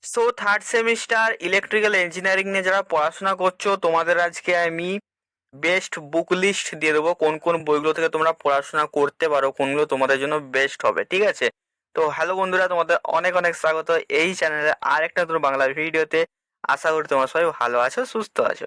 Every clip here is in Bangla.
So third semester electrical engineering নিয়ে যারা পড়াশোনা করছো তোমাদের আজকে আমি বেস্ট বুক লিস্ট দিয়ে দেবো, কোন কোন বইগুলো থেকে তোমরা পড়াশোনা করতে পারো, কোনগুলো তোমাদের জন্য বেস্ট হবে। ঠিক আছে, তো হ্যালো বন্ধুরা, তোমাদের অনেক অনেক স্বাগত এই চ্যানেলে আর একটা নতুন বাংলা ভিডিওতে। আশা করি তোমরা সবাই ভালো আছো, সুস্থ আছো।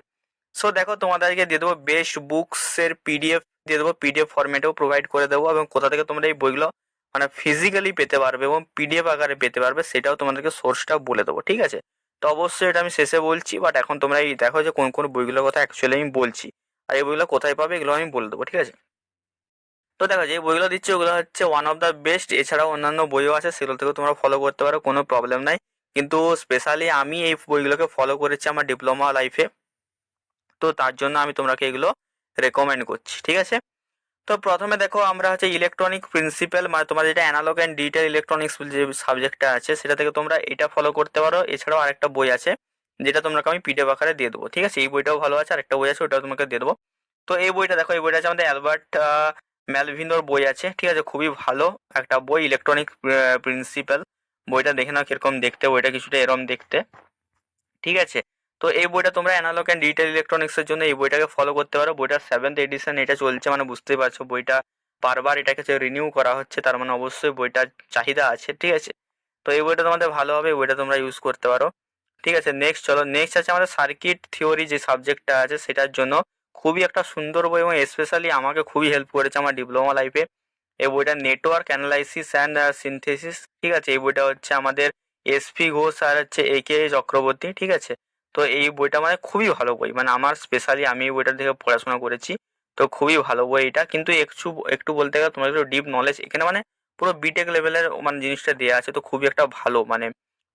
সো দেখো, তোমাদের আজকে দিয়ে দেবো বেস্ট বুকস এর পিডিএফ দিয়ে দেবো, পিডিএফ ফরম্যাটেও প্রোভাইড করে দেবো, এবং কোথা থেকে তোমরা এই বইগুলো মানে ফিজিক্যালি পেতে পারবে এবং পিডিএফ আকারে পেতে পারবে সেটাও তোমাদেরকে সোর্সটা বলে দেবো। ঠিক আছে, তো অবশ্যই এটা আমি শেষে বলছি, বাট এখন তোমরা এই দেখো যে কোন কোন বইগুলোর কথা অ্যাকচুয়ালি আমি বলছি, আর এই বইগুলো কোথায় পাবে এগুলো আমি বলে দেবো। ঠিক আছে, তো দেখো যে বইগুলো দিচ্ছে ওগুলো হচ্ছে ওয়ান অফ দ্য বেস্ট, এছাড়াও অন্যান্য বইও আছে, সেগুলো থেকেও তোমরা ফলো করতে পারো, কোনো প্রবলেম নাই। কিন্তু স্পেশালি আমি এই বইগুলোকে ফলো করেছি আমার ডিপ্লোমা লাইফে, তো তার জন্য আমি তোমাকে এগুলো রেকমেন্ড করছি। ঠিক আছে, তো প্রথমে দেখো আমরা হচ্ছে ইলেকট্রনিক প্রিন্সিপাল, মানে তোমার যেটা অ্যানালগ অ্যান্ড ডিজিটাল ইলেকট্রনিক্স যে সাবজেক্টটা আছে সেটা থেকে তোমরা এটা ফলো করতে পারো। এছাড়াও আরেকটা বই আছে যেটা তোমাকে আমি পিডিএফ আকারে দিয়ে দেবো। ঠিক আছে, এই বইটাও ভালো আছে, আরেকটা বই আছে ওটাও তোমাকে দিয়ে দেবো। তো এই বইটা দেখো, এই বইটা আছে আমাদের অ্যালবার্ট ম্যালভিনোর বই আছে। ঠিক আছে, খুবই ভালো একটা বই, ইলেকট্রনিক প্রিন্সিপাল। বইটা দেখে নাও কিরকম দেখতে, বইটা কিছুটা এরম দেখতে। ঠিক আছে, তো এই বইটা তোমরা অ্যানালগ অ্যান্ড ডিজিটাল ইলেকট্রনিক্স এর জন্য এই বইটাকে ফলো করতে পারো। বইটার 7th এডিশন এটা চলছে, মানে বুঝতেই পারছো বইটা বারবার এটাকে রিনিউ করা হচ্ছে, তার মানে অবশ্যই বইটার চাহিদা আছে। ঠিক আছে, তো এই বইটা তোমাদের ভালো হবে, এই বইটা তোমরা ইউজ করতে পারো। ঠিক আছে, নেক্সট চলো, নেক্সট আছে আমাদের সার্কিট থিওরি যে সাবজেক্টটা আছে সেটার জন্য খুবই একটা সুন্দর বই, এবং স্পেশালি আমাকে খুবই হেল্প করেছে আমার ডিপ্লোমা লাইফে। এই বইটা নেটওয়ার্ক অ্যানালাইসিস অ্যান্ড সিনথেসিস। ঠিক আছে, এই বইটা হচ্ছে আমাদের এসপি ঘোষ আর হচ্ছে একে চক্রবর্তী। ঠিক আছে, তো এই বইটা মানে খুবই ভালো বই, মানে আমার স্পেশালি আমি এই বইটা থেকে পড়াশোনা করেছি, তো খুবই ভালো বই এটা। কিন্তু একটু একটু বলতে গেলে তোমার একটু ডিপ নলেজ এখানে, মানে পুরো বিটেক লেভেলের মানে জিনিসটা দেওয়া আছে, তো খুবই একটা ভালো, মানে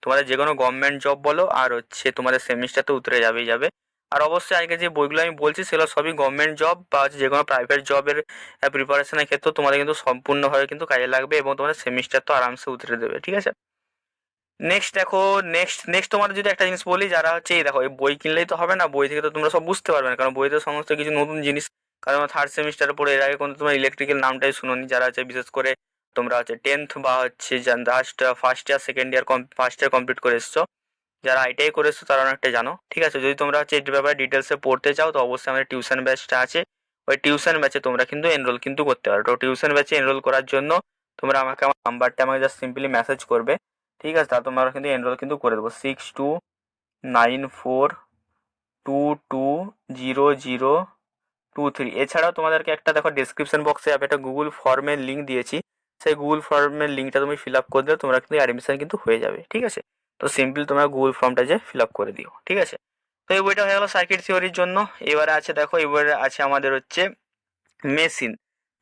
তোমাদের যে কোনো গভর্নমেন্ট জব বলো আর হচ্ছে তোমাদের সেমিস্টার তো উতরে যাবেই যাবে। আর অবশ্যই আজকে যে বইগুলো আমি বলছি সেগুলো সবই গভর্নমেন্ট জব বা হচ্ছে যে কোনো প্রাইভেট জবের প্রিপারেশনের ক্ষেত্রে তোমাদের কিন্তু সম্পূর্ণভাবে কিন্তু কাজে লাগবে, এবং তোমাদের সেমিস্টার তো আরামসে উতরে দেবে। ঠিক আছে, নেক্সট দেখো, নেক্সট নেক্সট তোমাদের যদি একটা জিনিস বলি, যারা হচ্ছে এই দেখো, এই বই কিনলেই তো হবে না, বই থেকে তো তোমরা সব বুঝতে পারবে না, কারণ বইতে সমস্ত কিছু নতুন জিনিস। কারণ থার্ড সেমিস্টারে পড়ে এর আগে কোনো তোমার ইলেকট্রিক্যাল নামটাই শুনোনি, যারা হচ্ছে বিশেষ করে তোমরা হচ্ছে 10th বা হচ্ছে just first year second year first year complete করে এসছো, যারা আইটিআই করে এসছো তারা অনেকটা জানো। ঠিক আছে, যদি তোমরা হচ্ছে এর ব্যাপারে ডিটেলসে পড়তে চাও তো অবশ্যই আমাদের টিউশন ব্যাচটা আছে, ওই টিউশন ব্যাচে তোমরা কিন্তু এনরোল কিন্তু করতে পারো। তো টিউশন ব্যাচে এনরোল করার জন্য তোমরা আমাকে আমার নাম্বারটা আমাকে জাস্ট সিম্পলি মেসেজ করবে। ঠিক আছে, তা তোমরা কিন্তু এনরোল কিন্তু করে দেবো, 6294220023। এছাড়াও তোমাদেরকে একটা দেখো ডিসক্রিপশন বক্সে আমি একটা গুগল ফর্মের লিঙ্ক দিয়েছি, সেই গুগল ফর্মের লিঙ্কটা তুমি ফিল আপ করে দিলে তোমরা কিন্তু অ্যাডমিশন কিন্তু হয়ে যাবে। ঠিক আছে, তো সিম্পলি তোমরা গুগল ফর্মটা যে ফিল আপ করে দিও। ঠিক আছে, তো এই বইটা হয়ে গেলো সার্কিট থিওরির জন্য। এবারে আছে দেখো, এবারে আছে আমাদের হচ্ছে মেশিন।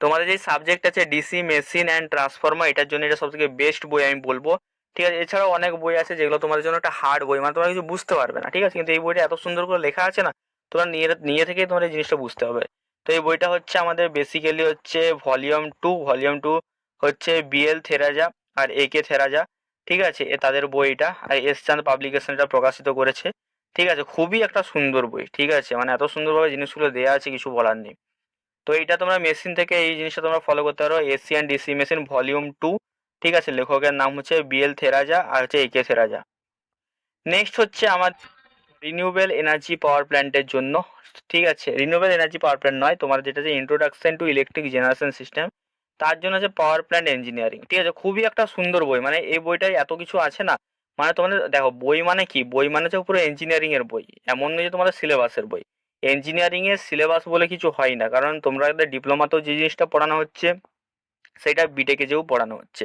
তোমাদের যে সাবজেক্ট আছে ডিসি মেশিন অ্যান্ড ট্রান্সফরমার, এটার জন্য এটা সবথেকে বেস্ট বই আমি বলবো। ঠিক আছে, এছাড়াও অনেক বই আছে যেগুলো তোমাদের জন্য একটা হার্ড বই, মানে তোমরা কিছু বুঝতে পারবে না। ঠিক আছে, কিন্তু এই বইটা এত সুন্দর করে লেখা আছে না, তোমরা নিয়ে থেকেই তোমার এই জিনিসটা বুঝতে হবে। তো এই বইটা হচ্ছে আমাদের বেসিক্যালি হচ্ছে ভলিউম টু হচ্ছে বিএল থেরাজা আর এ কে থেরাজা। ঠিক আছে, তাদের বইটা আর এস চাঁদ পাবলিকেশন এটা প্রকাশিত করেছে। ঠিক আছে, খুবই একটা সুন্দর বই। ঠিক আছে, মানে এত সুন্দরভাবে জিনিসগুলো দেওয়া আছে কিছু বলার নেই। তো এইটা তোমরা মেশিন থেকে এই জিনিসটা তোমরা ফলো করতে পারো, এশিয়ান ডিসি মেশিন ভলিউম 2। ঠিক আছে, লেখকের নাম হচ্ছে বিএল থেরাজা আর হচ্ছে একে থেরাজা। নেক্সট হচ্ছে আমার রিনিউয়েবল এনার্জি পাওয়ার প্ল্যান্টের জন্য। ঠিক আছে, রিনিউয়েবল এনার্জি পাওয়ার প্ল্যান্ট নয়, তোমার যেটা যে introduction to electric generation system, তার জন্য আছে পাওয়ার প্ল্যান্ট ইঞ্জিনিয়ারিং। ঠিক আছে, খুবই একটা সুন্দর বই, মানে এই বইটায় এত কিছু আছে না, মানে তোমাদের দেখো বই মানে কি, বই মানে হচ্ছে পুরো ইঞ্জিনিয়ারিং এর বই, এমন নয় যে তোমাদের সিলেবাসের বই। ইঞ্জিনিয়ারিং এর সিলেবাস বলে কিছু হয় না, কারণ তোমরা ডিপ্লোমাতেও যে জিনিসটা পড়ানো হচ্ছে সেটা বিটেকে যেও পড়ানো হচ্ছে।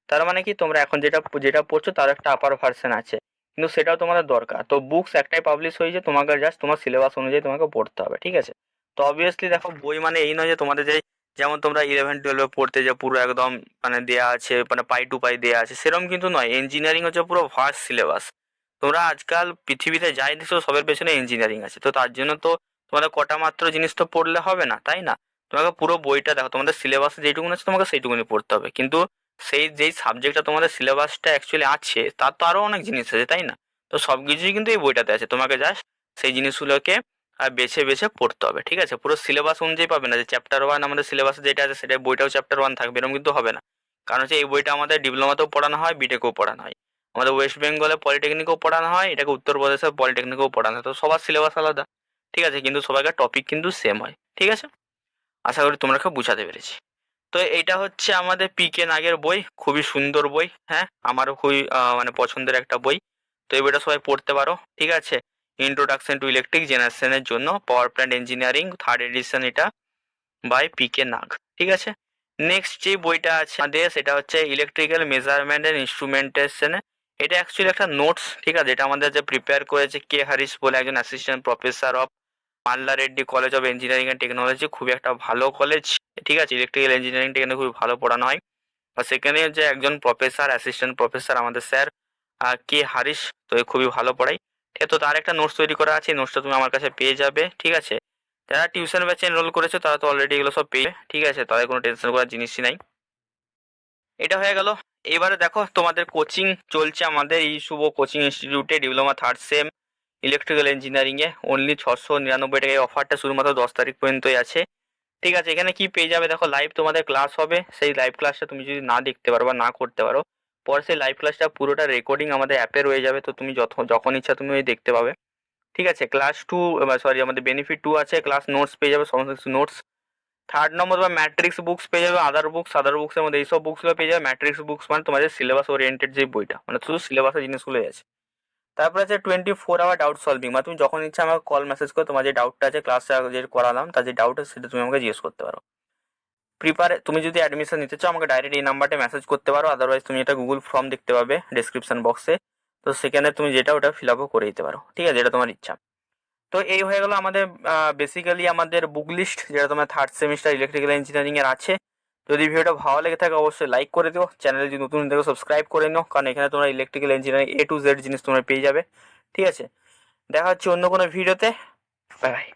তার মানে কি, তোমরা এখন যেটা যেটা পড়ছো তার একটা আপার ভার্সন আছে, কিন্তু সেটাও তোমাদের দরকার। তো বুকস একটাই পাবলিশ হয়েছে, তোমাকে জাস্ট তোমার সিলেবাস অনুযায়ী তোমাকে পড়তে হবে। ঠিক আছে, তো অবভিয়াসলি দেখো বই মানে এই নয় যে তোমাদের যে যেমন তোমরা 11-12 পড়তে যে পুরো একদম মানে দেয়া আছে, মানে পাই টু পাই দেয়া আছে, সেরকম কিন্তু নয়। ইঞ্জিনিয়ারিং হচ্ছে পুরো ভার্স সিলেবাস। তোমরা আজকাল পৃথিবীতে যাই দেখছো সবের পেছনে ইঞ্জিনিয়ারিং আছে, তো তার জন্য তো তোমাদের কটা মাত্র জিনিস তো পড়লে হবে না, তাই না? তোমাকে পুরো বইটা দেখো, তোমাদের সিলেবাসে যেটুকু আছে তোমাকে সেইটুকুনি পড়তে হবে, কিন্তু সেই যেই সাবজেক্টটা তোমাদের সিলেবাসটা অ্যাকচুয়ালি আছে তার তো আরও অনেক জিনিস আছে, তাই না? তো সব কিছুই কিন্তু এই বইটাতে আছে, তোমাকে জাস্ট সেই জিনিসগুলোকে বেছে বেছে পড়তে হবে। ঠিক আছে, পুরো সিলেবাস অনুযায়ী পাবে না যে চ্যাপ্টার 1 আমাদের সিলেবাসে যেটা আছে সেটা বইটাও চ্যাপ্টার 1 থাকবে, এরকম কিন্তু হবে না। কারণ হচ্ছে এই বইটা আমাদের ডিপ্লোমাতেও পড়ানো হয়, বিটেকেও পড়ানো হয়। আমাদের ওয়েস্ট বেঙ্গলে পলিটেকনিকও পড়ানো হয়, এটাকে উত্তরপ্রদেশের পলিটেকনিকও পড়ানো হয়। তো সবার সিলেবাস আলাদা, ঠিক আছে, কিন্তু সবাইকার টপিক কিন্তু সেম হয়, ঠিক আছে। আশা করি তোমরা খুব বুঝাতে পেরেছি। তো এইটা হচ্ছে আমাদের পিকে নাগের বই, খুবই সুন্দর বই, হ্যাঁ, আমারও খুবই মানে পছন্দের একটা বই। তো এই বইটা সবাই পড়তে পারো, ঠিক আছে। ইন্ট্রোডাকশন টু ইলেকট্রিক জেনারেশনের জন্য power plant engineering, 3rd edition, এটা বাই পিকে নাগ, ঠিক আছে। নেক্সট যে বইটা আছে আমাদের সেটা হচ্ছে ইলেকট্রিক্যাল মেজারমেন্ট এন্ড ইনস্ট্রুমেন্টেশন। এটা অ্যাকচুয়ালি একটা নোটস, ঠিক আছে, এটা আমাদের যে প্রিপেয়ার করেছে কে হারিস বলে একজন assistant professor of Mallah Reddy college of engineering and technology, খুবই একটা ভালো কলেজ, ঠিক আছে। ইলেকট্রিক্যাল ইঞ্জিনিয়ারিং এখানে খুবই ভালো পড়ানো হয়। আর সেখানে যে একজন প্রফেসর, অ্যাসিস্ট্যান্ট প্রফেসর আমাদের স্যার কে হারিস, তো এ খুবই ভালো পড়াই, ঠিক আছে। তো তার একটা নোটস তৈরি করা আছে, নোটসটা তুমি আমার কাছে পেয়ে যাবে, ঠিক আছে। যারা টিউশন ব্যাচে এনরোল করেছে তারা তো অলরেডি এগুলো সব পেয়ে, ঠিক আছে, তাদের কোনো টেনশন করার জিনিসই নাই। এটা হয়ে গেল। এবারে দেখো তোমাদের কোচিং চলছে আমাদের এই শুভ কোচিং ইনস্টিটিউটে, ডিপ্লোমা 3rd সেম ইলেকট্রিক্যাল ইঞ্জিনিয়ারিংয়ে অনলি 699 টাকায় অফারটা শুধুমাত্র 10 তারিখ পর্যন্তই আছে, ঠিক আছে। এখানে কি পেয়ে যাবে দেখো, লাইভ তোমাদের ক্লাস হবে, সেই লাইভ ক্লাসটা তুমি যদি না দেখতে পারো বা না করতে পারো, পরে সেই লাইভ ক্লাসটা পুরোটা রেকর্ডিং আমাদের অ্যাপে রয়ে যাবে, তো তুমি যখন ইচ্ছা তুমি ওই দেখতে পাবে, ঠিক আছে। ক্লাস 2, সরি, আমাদের বেনিফিট 2 আছে, ক্লাস নোটস পেয়ে যাবে, সমস্ত কিছু নোটস। 3rd নম্বর বা ম্যাট্রিক্স বুকস পেয়ে যাবে, আদার বুকসের মধ্যে এইসব বুকসগুলো পেয়ে যাবে। ম্যাট্রিক্স বুকস মানে তোমাদের সিলেবাস ওরিয়েন্টেড যে বইটা, মানে শুধু সিলেবাসের জিনিসগুলোই আছে। তারপরে আছে 24 আওয়ার ডাউট সলভিং, মানে তুমি যখন ইচ্ছা আমাকে কল মেসেজ করে তোমার যে ডাউটটা আছে ক্লাসে যে করালাম তার যে ডাউট আছে সেটা তুমি আমাকে জিজ্ঞেস করতে পারো। তুমি যদি অ্যাডমিশন নিতে চাও আমাকে ডাইরেক্ট এই নাম্বারটা মেসেজ করতে পারো, আদারওয়াইজ তুমি এটা গুগল ফর্ম দেখতে পাবে ডেসক্রিপশন বক্সে, তো সেখানে তুমি যেটা ওটা ফিল আপও করে দিতে পারো, ঠিক আছে, যেটা তোমার ইচ্ছা। তো এই হয়ে গেল আমাদের বেসিক্যালি আমাদের বুক লিস্ট, যেটা তোমার 3rd সেমিস্টার ইলেকট্রিক্যাল ইঞ্জিনিয়ারিং এর আছে। যদি ভিডিওটা ভালো লেগে থাকে অবশ্যই লাইক করে দিও, চ্যানেলে যদি নতুন দেখো সাবস্ক্রাইব করে নিও, কারণ এখানে তোমরা electrical engineering A to Z জিনিস তোমরা পেয়ে যাবে, ঠিক আছে। দেখা হচ্ছে অন্য কোনো ভিডিওতে, বাই বাই।